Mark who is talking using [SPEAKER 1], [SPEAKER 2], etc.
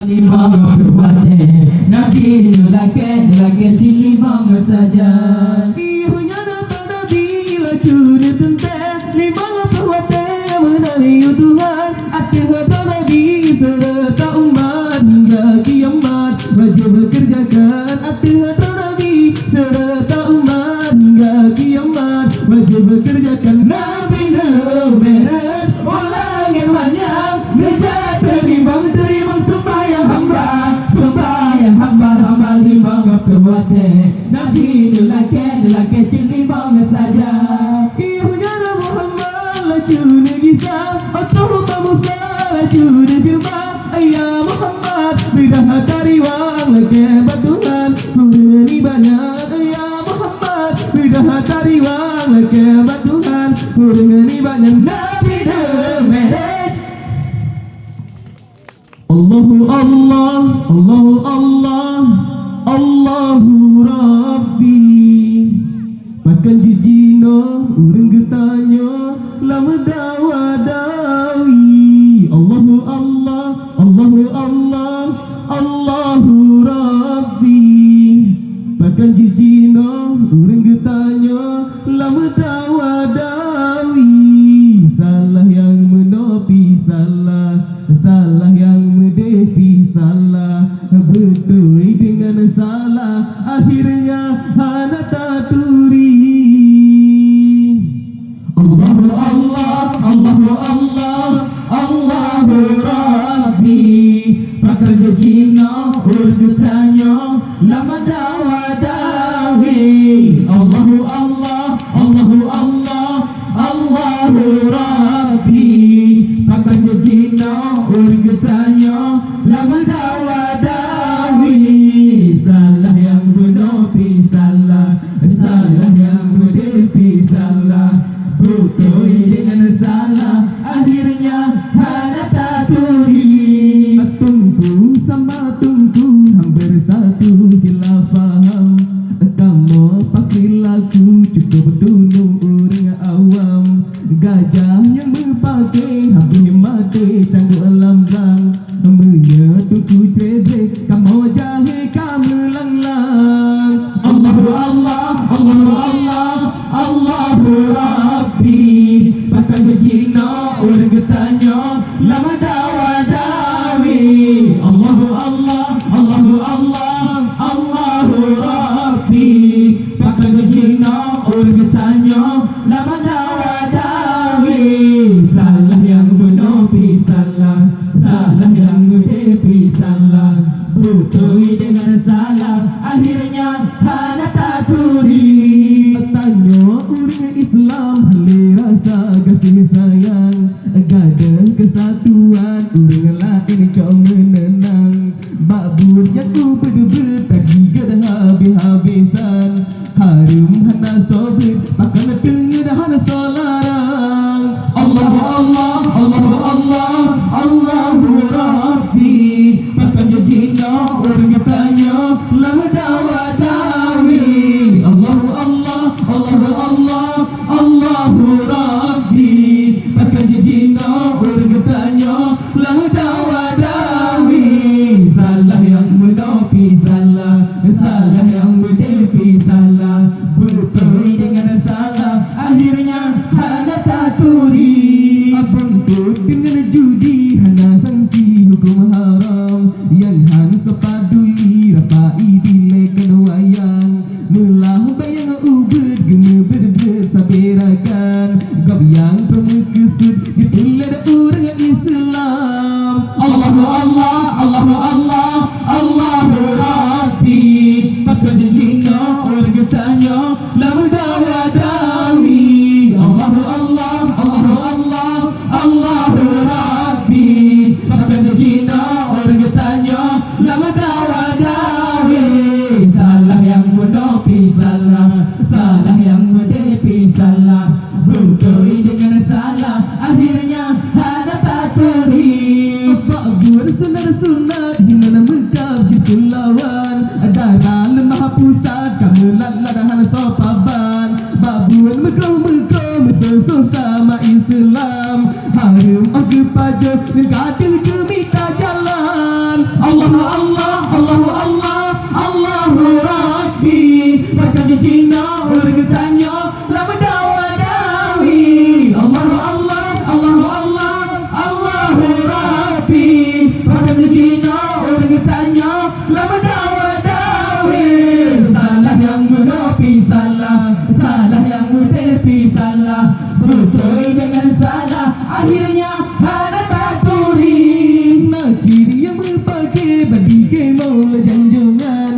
[SPEAKER 1] Limang berbuatnya Nabi laki cili bang saja.
[SPEAKER 2] Ihunya dapat Nabi lacune tentang limang berbuatnya menari Tuhan. Akhir kata Nabi serta umat hingga kiamat wajib bekerjakan. Akhir kata Nabi serta umat hingga kiamat wajib bekerjakan. Nabi beres orang yang banyak gereja terimbang sembahyang hamba limang berbuatnya Nabi laki cili bang saja. Ibunya Muhammad lacune kisah atau Musa lacune firman. Ayah Muhammad bidah tariwang lagi batuhan kurni banyak. Ayah Muhammad bidah tariwang lagi batuhan kurni banyak. Nabi meres Allahu Allah, Allahu Allah, Allahu Rabbi. Makan jijino, urang getanya, lama dawadawi. Allahu Allah, Allahu Allah, Allahu Rabbi. Makan jijino, urang getanya, lama dawadawi. Salah yang menopi salah, salah yang mendepi salah, betul dengan salah akhirnya hana taturi. Allahu Allah, Allahu Allah, Allahu Rabbi. Pakar jina urgutanya lama dawadawi. Allahu Allah, Allahu Allah, Allahu Rabbi. Pakar jina urgutanya lama dawadawi. Salah yang menopi salah, salah yang mendepi salah, betul dengan salah akhirnya hana taturi. Tunggu sama tunggu hampir satu hilang faham. Kamu pakai lagu cukup dulu orang awam. Gajah yang berpakai hampir mati tangguh alam rang. Menyetuku cebek kamu jahe kamu lang-lang. Allahu Allah, Allahu Allah, Allahu Rabbi. Pakai bejina orang getanya lama dawadawi. Allahu Allah, Allahu Allah, Allahu Rabbi. Pakai bejina orang getanya lama dawadawi. Salah yang menopi salah, salah yang mendepi salah, betul dengan salah akhirnya hana taturi. Tanya orang Islam hale rasa kasih sayang, gada kesatuan orang lain cok menenang. Babur yang ku berdua tadi gada habis-habisan. Harum hana sobit makan tengah dah hana solarang. Allahu Allah, Allahu Allah, Allahu Rabbi. Pakai jina orang katanya lama dawadawi. Allahu Allah, Allahu Allah, Allahu Rabbi. Pakai jina orang katanya lama dawadawi. Salah yang menopi salah, salah yang mendepi salah, betul dengan salah akhirnya hana taturi. Buntut dengan judi hana sanksi hukum haram. Yang han sepaduli rapai dilekan wayang. Melah bayang ubed gena berdua sabirakan. Gabiang permukesud ditulah orang Islam. Allahu Allah, Allahu Allah, Allahu Rabbi. Pakai Allah Allah Allah Allah Allahu Rabbi. Bahkan di Cina orang tanya lama dawadawi. Allah Allah Allah Allah Allahu Rabbi. Bahkan di Cina orang tanya lama dawadawi. Salah yang menepi salah, salah yang menepi salah, betul dengan salah, akhirnya